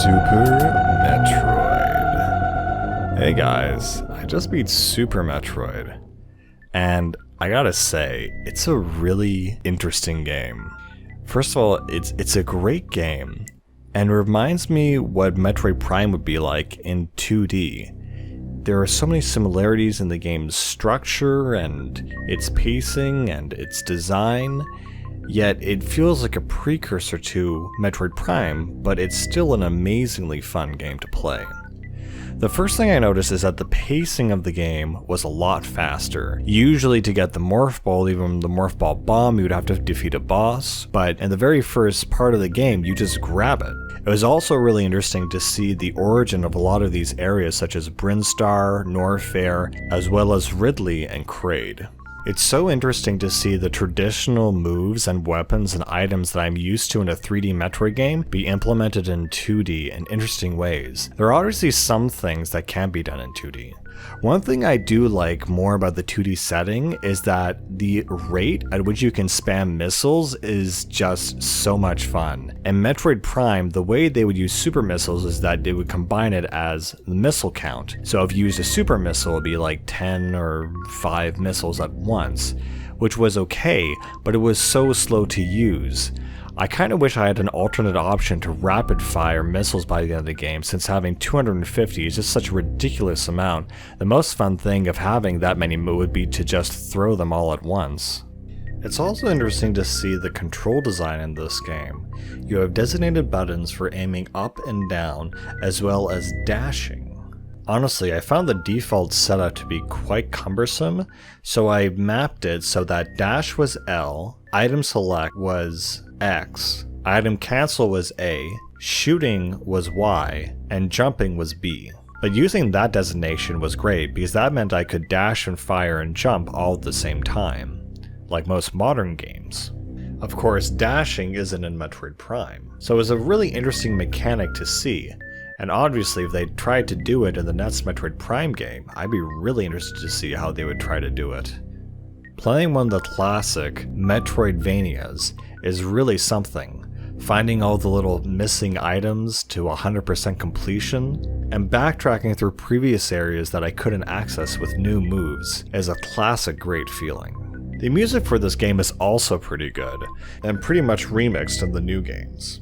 Super Metroid. Hey guys, I just beat Super Metroid, and I gotta say, it's a really interesting game. First of all, it's a great game, and reminds me what Metroid Prime would be like in 2D. There are so many similarities in the game's structure, and its pacing, and its design, yet it feels like a precursor to Metroid Prime, but it's still an amazingly fun game to play. The first thing I noticed is that the pacing of the game was a lot faster. Usually to get the Morph Ball, even the Morph Ball Bomb, you would have to defeat a boss, but in the very first part of the game, you just grab it. It was also really interesting to see the origin of a lot of these areas such as Brinstar, Norfair, as well as Ridley and Kraid. It's so interesting to see the traditional moves and weapons and items that I'm used to in a 3D Metroid game be implemented in 2D in interesting ways. There are obviously some things that can be done in 2D. One thing I do like more about the 2D setting is that the rate at which you can spam missiles is just so much fun. In Metroid Prime, the way they would use super missiles is that they would combine it as the missile count. So if you used a super missile, it would be like 10 or 5 missiles at once, which was okay, but it was so slow to use. I kind of wish I had an alternate option to rapid fire missiles by the end of the game, since having 250 is just such a ridiculous amount. The most fun thing of having that many would be to just throw them all at once. It's also interesting to see the control design in this game. You have designated buttons for aiming up and down, as well as dashing. Honestly, I found the default setup to be quite cumbersome, so I mapped it so that dash was L, item select was X, item cancel was A, shooting was Y, and jumping was B. But using that designation was great because that meant I could dash and fire and jump all at the same time, like most modern games. Of course, dashing isn't in Metroid Prime, so it was a really interesting mechanic to see, and obviously if they tried to do it in the next Metroid Prime game, I'd be really interested to see how they would try to do it. Playing one of the classic Metroidvanias is really something. Finding all the little missing items to 100% completion, and backtracking through previous areas that I couldn't access with new moves is a classic great feeling. The music for this game is also pretty good, and pretty much remixed in the new games.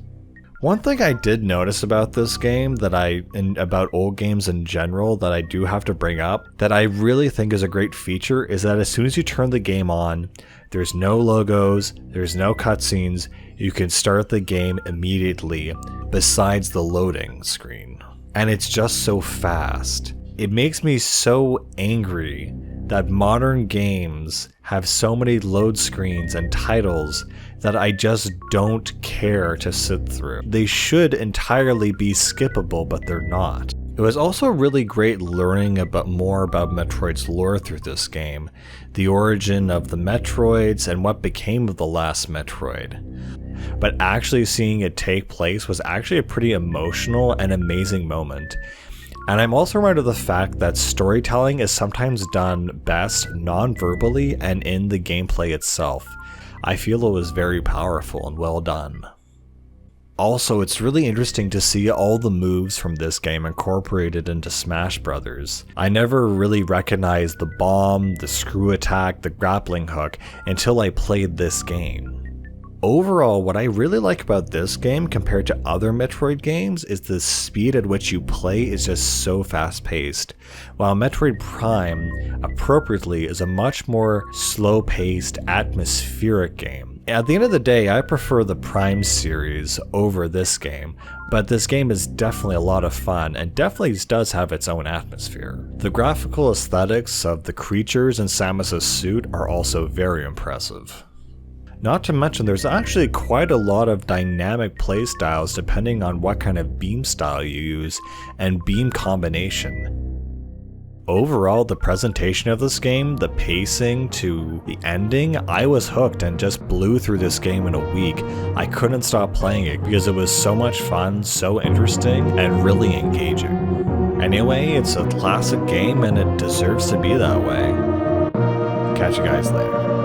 One thing I did notice about this game and about old games in general that I do have to bring up, that I really think is a great feature, is that as soon as you turn the game on, there's no logos, there's no cutscenes, you can start the game immediately, besides the loading screen. And it's just so fast. It makes me so angry that modern games have so many load screens and titles that I just don't care to sit through. They should entirely be skippable, but they're not. It was also really great learning more about Metroid's lore through this game, the origin of the Metroids and what became of the last Metroid. But actually seeing it take place was actually a pretty emotional and amazing moment. And I'm also reminded of the fact that storytelling is sometimes done best non-verbally and in the gameplay itself. I feel it was very powerful and well done. Also, it's really interesting to see all the moves from this game incorporated into Smash Brothers. I never really recognized the bomb, the screw attack, the grappling hook until I played this game. Overall, what I really like about this game compared to other Metroid games is the speed at which you play is just so fast-paced, while Metroid Prime, appropriately, is a much more slow-paced, atmospheric game. At the end of the day, I prefer the Prime series over this game, but this game is definitely a lot of fun and definitely does have its own atmosphere. The graphical aesthetics of the creatures in Samus's suit are also very impressive. Not to mention, there's actually quite a lot of dynamic playstyles depending on what kind of beam style you use and beam combination. Overall, the presentation of this game, the pacing to the ending, I was hooked and just blew through this game in a week. I couldn't stop playing it because it was so much fun, so interesting, and really engaging. Anyway, it's a classic game and it deserves to be that way. Catch you guys later.